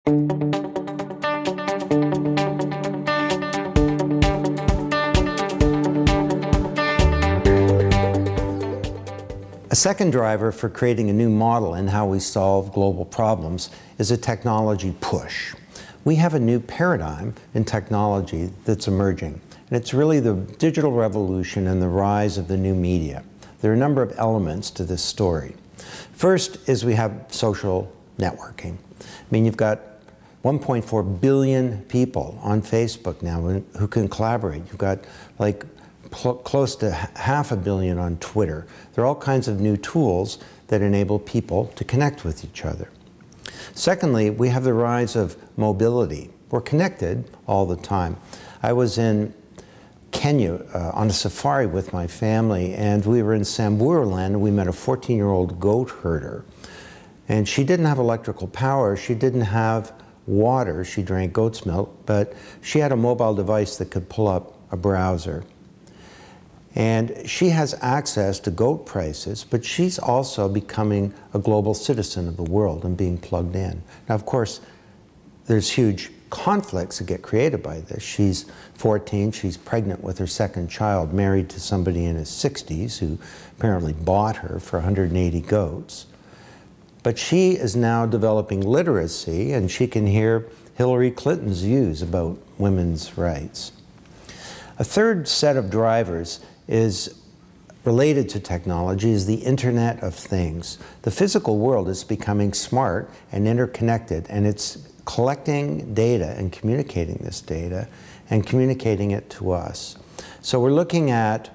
A second driver for creating a new model in how we solve global problems is a technology push. We have a new paradigm in technology that's emerging, and it's really the digital revolution and the rise of the new media. There are a number of elements to this story. First is we have social networking. I mean, you've got 1.4 billion people on Facebook now who can collaborate. You've got like close to 500 million on Twitter. There are all kinds of new tools that enable people to connect with each other. Secondly, we have the rise of mobility. We're connected all the time. I was in Kenya on a safari with my family, and we were in Samburu land, and we met a 14-year-old goat herder. And she didn't have electrical power, she didn't have water, she drank goat's milk, but she had a mobile device that could pull up a browser. And she has access to goat prices, but she's also becoming a global citizen of the world and being plugged in. Now, of course, there's huge conflicts that get created by this. She's 14, she's pregnant with her second child, married to somebody in his 60s who apparently bought her for 180 goats. But she is now developing literacy, and she can hear Hillary Clinton's views about women's rights. A third set of drivers is related to technology, is the Internet of Things. The physical world is becoming smart and interconnected, and it's collecting data and communicating this data and communicating it to us. So we're looking at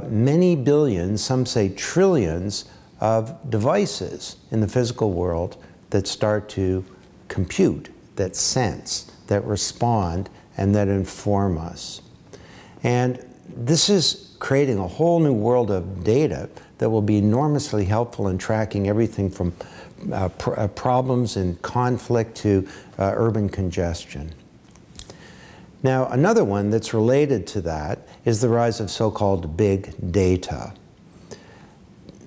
many billions, some say trillions, of devices in the physical world that start to compute, that sense, that respond, and that inform us. And this is creating a whole new world of data that will be enormously helpful in tracking everything from problems and conflict to urban congestion. Now, another one that's related to that is the rise of so-called big data.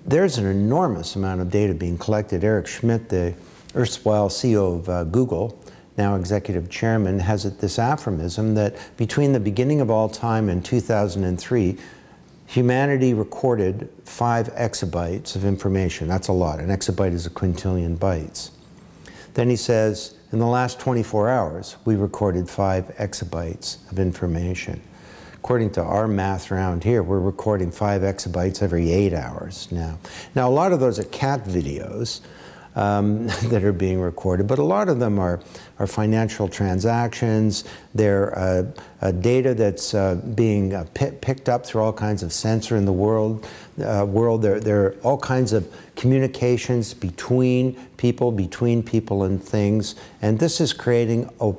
There's an enormous amount of data being collected. Eric Schmidt, the erstwhile CEO of Google, now executive chairman, has this aphorism that between the beginning of all time and 2003, humanity recorded 5 exabytes of information. That's a lot. An exabyte is a quintillion bytes. Then he says, in the last 24 hours, we recorded 5 exabytes of information. According to our math around here, we're recording 5 exabytes every 8 hours now. Now, a lot of those are cat videos that are being recorded, but a lot of them are financial transactions. They're data that's being picked up through all kinds of sensors in the world. There are all kinds of communications between people and things, and this is creating a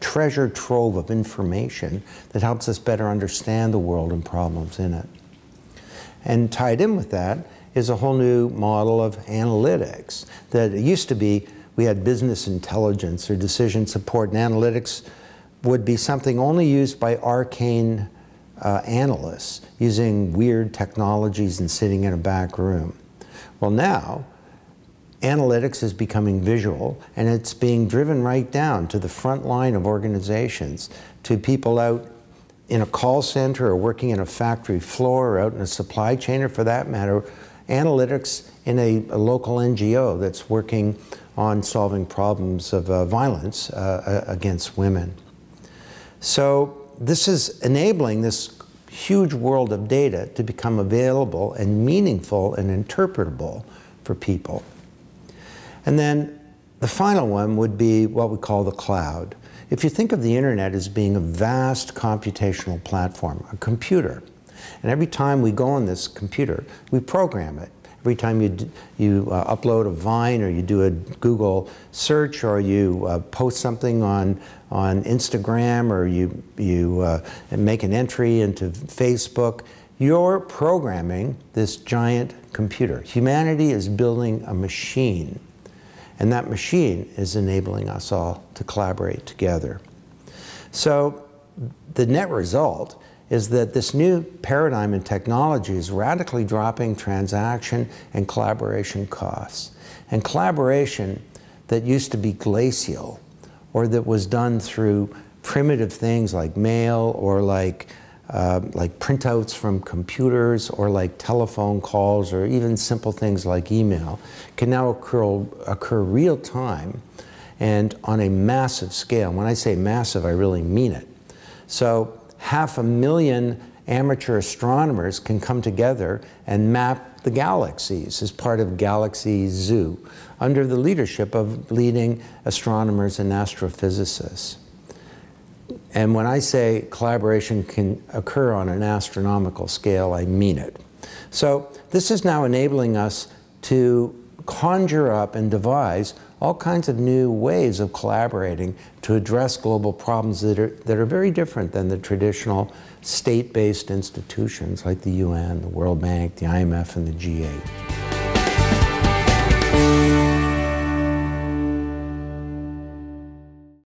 treasure trove of information that helps us better understand the world and problems in it. And tied in with that is a whole new model of analytics. That it used to be we had business intelligence or decision support, and analytics would be something only used by arcane analysts using weird technologies and sitting in a back room. Well, now analytics is becoming visual, and it's being driven right down to the front line of organizations, to people out in a call center or working in a factory floor or out in a supply chain, or for that matter, analytics in a local NGO that's working on solving problems of violence against women. So this is enabling this huge world of data to become available and meaningful and interpretable for people. And then the final one would be what we call the cloud. If you think of the internet as being a vast computational platform, a computer, and every time we go on this computer, we program it. Every time you upload a Vine, or you do a Google search, or you post something on Instagram, or you make an entry into Facebook, you're programming this giant computer. Humanity is building a machine, and that machine is enabling us all to collaborate together. So the net result is that this new paradigm in technology is radically dropping transaction and collaboration costs. And collaboration, that used to be glacial, or that was done through primitive things like mail, or like printouts from computers, or like telephone calls, or even simple things like email, can now occur real time and on a massive scale. When I say massive, I really mean it. So 500,000 amateur astronomers can come together and map the galaxies as part of Galaxy Zoo under the leadership of leading astronomers and astrophysicists. And when I say collaboration can occur on an astronomical scale, I mean it. So this is now enabling us to conjure up and devise all kinds of new ways of collaborating to address global problems that are very different than the traditional state-based institutions like the UN, the World Bank, the IMF, and the G8.